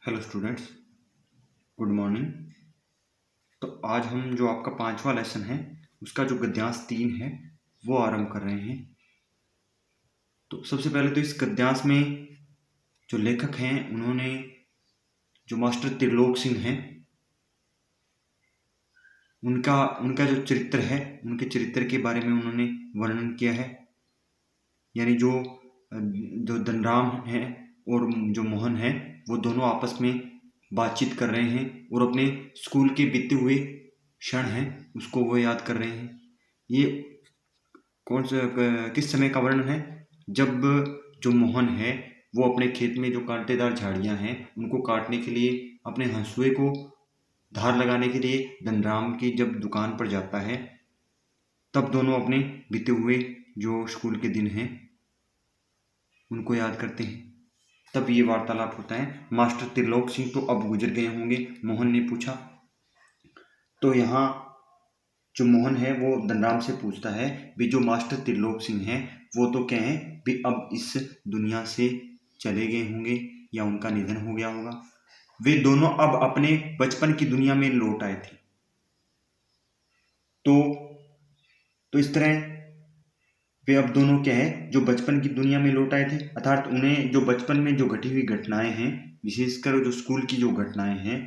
Hello students, good morning. तो आज हम जो आपका 5वां लेसन है उसका जो गद्यांश 3 है वो आरंभ कर रहे हैं। तो सबसे पहले तो इस गद्यांश में जो लेखक हैं उन्होंने जो मास्टर त्रिलोक सिंह हैं उनका उनका जो चरित्र है उनके चरित्र के बारे में उन्होंने वर्णन किया है। यानी जो जो धनराम हैं और जो मोहन हैं वो दोनों आपस में बातचीत कर रहे हैं और अपने स्कूल के बीते हुए क्षण हैं उसको वो याद कर रहे हैं। ये कौन सा किस समय का वर्णन है? जब जो मोहन है वो अपने खेत में जो कांटेदार झाड़ियां हैं उनको काटने के लिए अपने हंसुए को धार लगाने के लिए धनराम की जब दुकान पर जाता है तब दोनों अपने बीते हुए जो स्कूल के दिन हैं उनको याद करते हैं। तब ये वार्तालाप होता है। मास्टर त्रिलोक सिंह तो अब गुजर गए होंगे, मोहन ने पूछा। तो यहाँ जो मोहन है वो धनराम से पूछता है भी जो मास्टर त्रिलोक सिंह हैं वो तो कहें भी अब इस दुनिया से चले गए होंगे या उनका निधन हो गया होगा। वे दोनों अब अपने बचपन की दुनिया में लौट आए थे। तो इस तरह वे अब दोनों क्या है जो बचपन की दुनिया में लौट आए थे, अर्थात उन्हें जो बचपन में जो घटी हुई घटनाएं हैं, विशेषकर जो स्कूल की जो घटनाएं हैं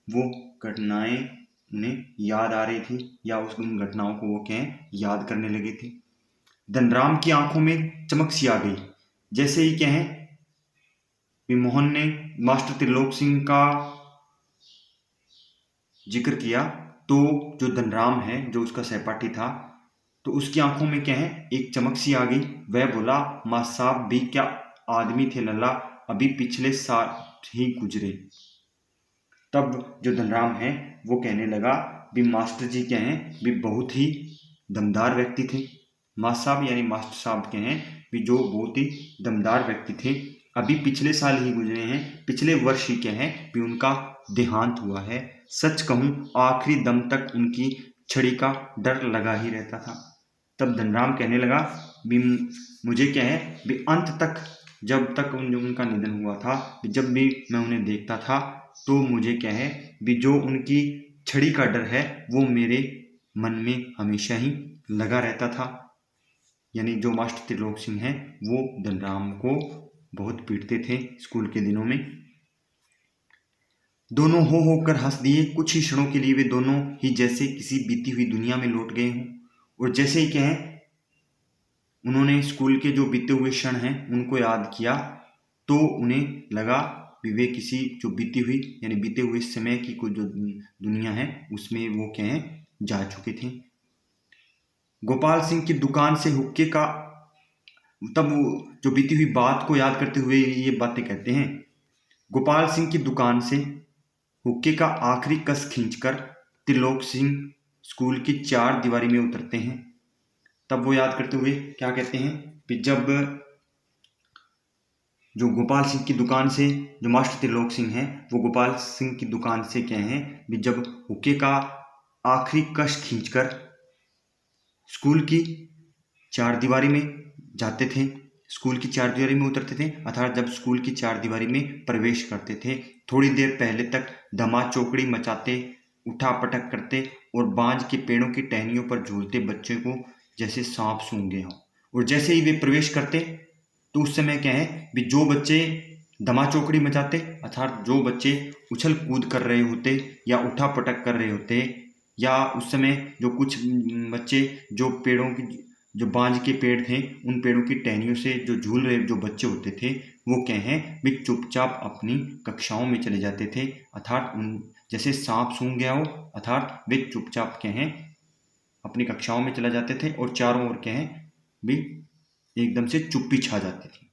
वो घटनाएं उन्हें याद आ रही थी या उन घटनाओं को वो क्या याद करने लगे थे। धनराम की आंखों में चमक सी आ गई। जैसे ही क्या है मोहन ने मास्टर त्रिलोक सिंह का जिक्र किया तो जो धनराम है जो उसका सहपाठी था तो उसकी आंखों में क्या है एक चमक सी आ गई। वह बोला, मां साहब भी क्या आदमी थे लल्ला, अभी पिछले साल ही गुजरे। तब जो धनराम है वो कहने लगा भी मास्टर जी क्या हैं भी बहुत ही दमदार व्यक्ति थे। मां साहब यानी मास्टर साहब के हैं भी जो बहुत ही दमदार व्यक्ति थे, अभी पिछले साल ही गुजरे हैं, पिछले वर्ष ही क्या है भी उनका देहांत हुआ है। सच कहूं आखिरी दम तक उनकी छड़ी का डर लगा ही रहता था। तब धनराम कहने लगा भी मुझे क्या है भी अंत तक जब तक उनका निधन हुआ था, जब भी मैं उन्हें देखता था तो मुझे क्या है भी जो उनकी छड़ी का डर है वो मेरे मन में हमेशा ही लगा रहता था। यानी जो मास्टर त्रिलोक सिंह हैं वो धनराम को बहुत पीटते थे स्कूल के दिनों में। दोनों हो होकर हंस दिए। कुछ ही क्षणों के लिए वे दोनों ही जैसे किसी बीती हुई दुनिया में लौट गए हों और जैसे ही क्या है उन्होंने स्कूल के जो बीते हुए क्षण हैं उनको याद किया तो उन्हें लगा भी वे किसी जो बीती हुई यानी बीते हुए समय की कोई जो दुनिया है उसमें वो क्या है जा चुके थे। गोपाल सिंह की दुकान से हुक्के का, तब जो बीती हुई बात को याद करते हुए ये बातें कहते हैं। गोपाल सिंह की दुकान से हुक्के का आखिरी कस खींचकर त्रिलोक सिंह स्कूल की 4 दीवारी में उतरते हैं। तब वो याद करते हुए क्या कहते हैं कि जब जो गोपाल सिंह की दुकान से जो मास्टर त्रिलोक सिंह हैं वो गोपाल सिंह की दुकान से क्या हैं भी जब हुक्के का आखिरी कश खींचकर स्कूल की 4 दीवारी में जाते थे, स्कूल की 4 दीवारी में उतरते थे, अर्थात जब स्कूल की 4 दीवारी में प्रवेश करते थे, थोड़ी देर पहले तक धमा चौकड़ी मचाते, उठा पटक करते और बांज के पेड़ों की टहनियों पर झूलते बच्चे को जैसे सांप सूंघ गए हों। और जैसे ही वे प्रवेश करते तो उस समय क्या है भी जो बच्चे धमा चौकड़ी मचाते, अर्थात जो बच्चे उछल कूद कर रहे होते या उठा पटक कर रहे होते, या उस समय जो कुछ बच्चे जो पेड़ों की जो बांज के पेड़ थे उन पेड़ों की टहनियों से जो झूल रहे जो बच्चे होते थे वो क्या है वे चुपचाप अपनी कक्षाओं में चले जाते थे, अर्थात उन जैसे सांप सूंघ गया हो, अर्थात वे चुपचाप क्या है अपनी कक्षाओं में चले जाते थे और चारों ओर क्या है भी एकदम से चुप्पी छा जाती थी।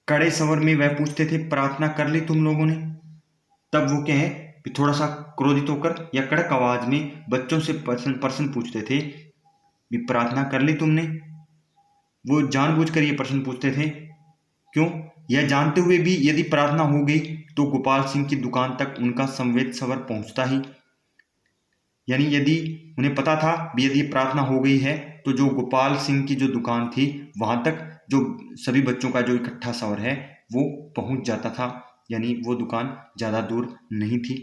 कड़े स्वर में वह पूछते थे, प्रार्थना कर ली तुम लोगों ने? तब वो क्या है कि थोड़ा सा क्रोधित होकर या कड़क आवाज में बच्चों से प्रश्न पूछते थे भी प्रार्थना कर ली तुमने? वो जानबूझकर ये प्रश्न पूछते थे, क्यों? यह जानते हुए भी यदि प्रार्थना हो गई तो गोपाल सिंह की दुकान तक उनका संवेद स्वर पहुंचता ही। यानी यदि उन्हें पता था भी यदि प्रार्थना हो गई है तो जो गोपाल सिंह की जो दुकान थी वहां तक जो सभी बच्चों का जो इकट्ठा स्वर है वो पहुंच जाता था। यानी वो दुकान ज़्यादा दूर नहीं थी।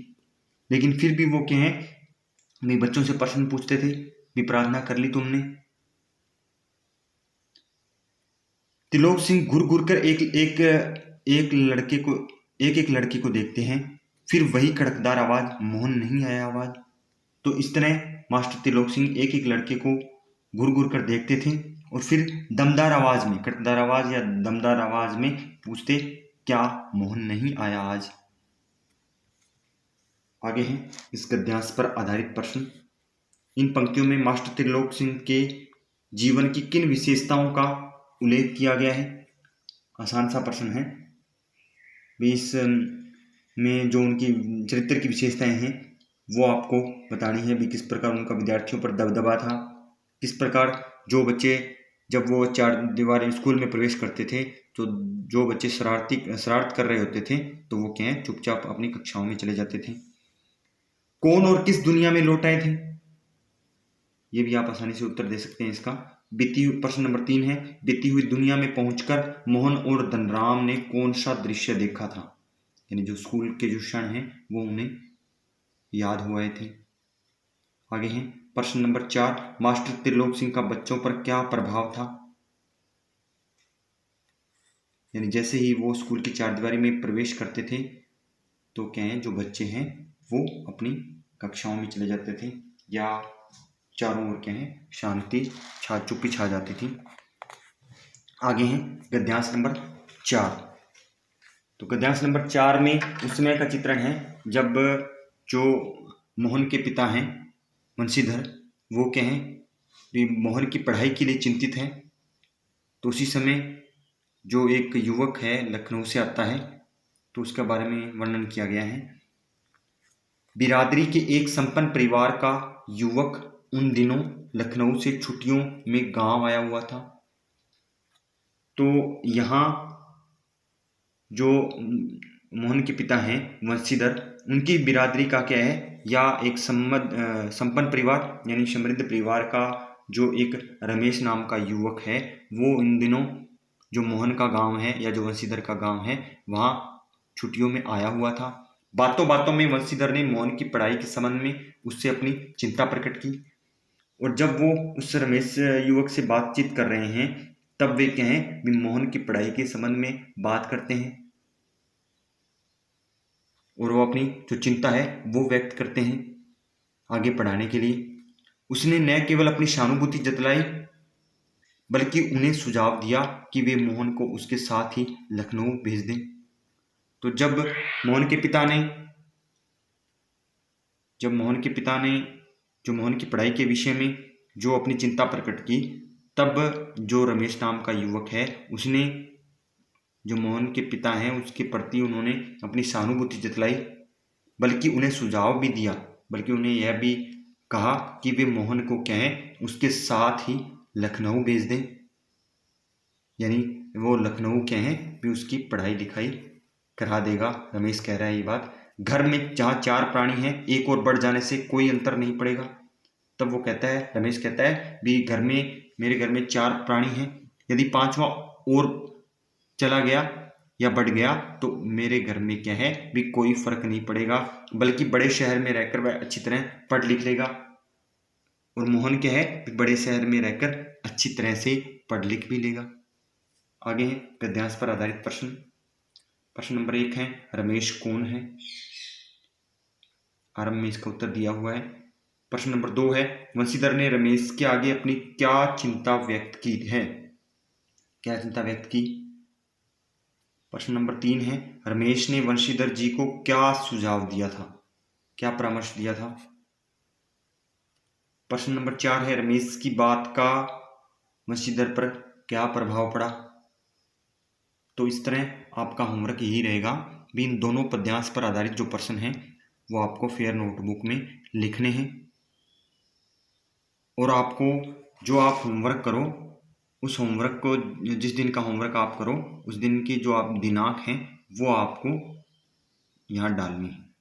लेकिन फिर भी वो क्या है, भी बच्चों से प्रश्न पूछते थे, भी प्रार्थना कर ली तुमने। त्रिलोक सिंह घूर घूर कर एक लड़के को देखते हैं, फिर वही कड़कदार आवाज, मोहन नहीं आया आवाज। तो इस तरह मास्टर त्रिलोक सिंह एक एक लड़के को घूर घूर कर देखते थे और फिर दमदार आवाज में, कड़कदार आवाज या दमदार आवाज में पूछते, क्या मोहन नहीं आया आज। आगे है इस गद्यांश पर आधारित प्रश्न। इन पंक्तियों में मास्टर त्रिलोक सिंह के जीवन की किन विशेषताओं का उल्लेख किया गया है। आसान सा प्रश्न है। इस में जो उनकी चरित्र की विशेषताएं हैं वो आपको बतानी है। भी किस प्रकार उनका विद्यार्थियों पर दबदबा था, किस प्रकार जो बच्चे जब वो चार दीवारी स्कूल में प्रवेश करते थे तो जो बच्चे शरारत कर रहे होते थे तो वो क्या है, चुपचाप अपनी कक्षाओं में चले जाते थे। कौन और किस दुनिया में लौट आए थे, ये भी आप आसानी से उत्तर दे सकते हैं इसका। प्रश्न नंबर 3 है, बीती हुई दुनिया में पहुंचकर मोहन और धनराम ने कौन सा दृश्य देखा था, यानी जो स्कूल के जो क्षण हैं वो उन्हें याद हुए थे। आगे हैं प्रश्न नंबर 4, मास्टर त्रिलोक सिंह का बच्चों पर क्या प्रभाव था, यानी जैसे ही वो स्कूल की चारदीवारी में प्रवेश करते थे तो क्या है, जो बच्चे हैं वो अपनी कक्षाओं में चले जाते थे या चारों ओर क्या है, शांति चुप्पी छा जाती थी। आगे हैं गद्यांश नंबर 4। तो गद्यांश नंबर 4 में उस समय का चित्रण है जब जो मोहन के पिता हैं वंशीधर, वो क्या है, मोहन की पढ़ाई के लिए चिंतित हैं। तो उसी समय जो एक युवक है लखनऊ से आता है, तो उसके बारे में वर्णन किया गया है। बिरादरी के एक संपन्न परिवार का युवक उन दिनों लखनऊ से छुट्टियों में गांव आया हुआ था। तो यहाँ जो मोहन के पिता हैं वंशीधर, उनकी बिरादरी का क्या है, या एक संपन्न परिवार यानी समृद्ध परिवार का जो एक रमेश नाम का युवक है, वो इन दिनों जो मोहन का गांव है या जो वंशीधर का गांव है वहाँ छुट्टियों में आया हुआ था। बातों बातों में वंशीधर ने मोहन की पढ़ाई के संबंध में उससे अपनी चिंता प्रकट की, और जब वो उस रमेश युवक से बातचीत कर रहे हैं तब वे क्या हैं, भी मोहन की पढ़ाई के संबंध में बात करते हैं और वो अपनी जो चिंता है वो व्यक्त करते हैं आगे पढ़ाने के लिए। उसने न केवल अपनी सहानुभूति जतलाई बल्कि उन्हें सुझाव दिया कि वे मोहन को उसके साथ ही लखनऊ भेज दें। तो जब मोहन के पिता ने जो मोहन की पढ़ाई के विषय में जो अपनी चिंता प्रकट की, तब जो रमेश नाम का युवक है उसने जो मोहन के पिता हैं उसके प्रति उन्होंने अपनी सहानुभूति जतलाई, बल्कि उन्हें सुझाव भी दिया, बल्कि उन्हें यह भी कहा कि वे मोहन को क्या है उसके साथ ही लखनऊ भेज दें, यानी वो लखनऊ क्या है भी उसकी पढ़ाई लिखाई करा देगा। रमेश कह रहा है ये बात, घर में जहाँ 4 प्राणी हैं एक और बढ़ जाने से कोई अंतर नहीं पड़ेगा। तब वो कहता है, रमेश कहता है भी मेरे घर में 4 प्राणी हैं, यदि 5वां और चला गया या बढ़ गया तो मेरे घर में क्या है भी कोई फर्क नहीं पड़ेगा, बल्कि बड़े शहर में रहकर वह अच्छी तरह पढ़ लिख लेगा। और मोहन क्या है, बड़े शहर में रहकर अच्छी तरह से पढ़ लिख भी लेगा। आगे है गद्यांश पर आधारित प्रश्न। प्रश्न नंबर 1 है, रमेश कौन है, आरंभ में इसका उत्तर दिया हुआ है। प्रश्न नंबर 2 है, वंशीधर ने रमेश के आगे अपनी क्या चिंता व्यक्त की है, क्या चिंता व्यक्त की। प्रश्न नंबर 3 है, रमेश ने वंशीधर जी को क्या सुझाव दिया था, क्या परामर्श दिया था। प्रश्न नंबर 4 है, रमेश की बात का वंशीधर पर क्या प्रभाव पड़ा। तो इस तरह आपका होमवर्क यही रहेगा भी इन दोनों पद्यांश पर आधारित जो प्रश्न हैं वो आपको फेयर नोटबुक में लिखने हैं, और आपको जो आप होमवर्क करो उस होमवर्क को, जिस दिन का होमवर्क आप करो उस दिन की जो आप दिनांक हैं वो आपको यहाँ डालनी है।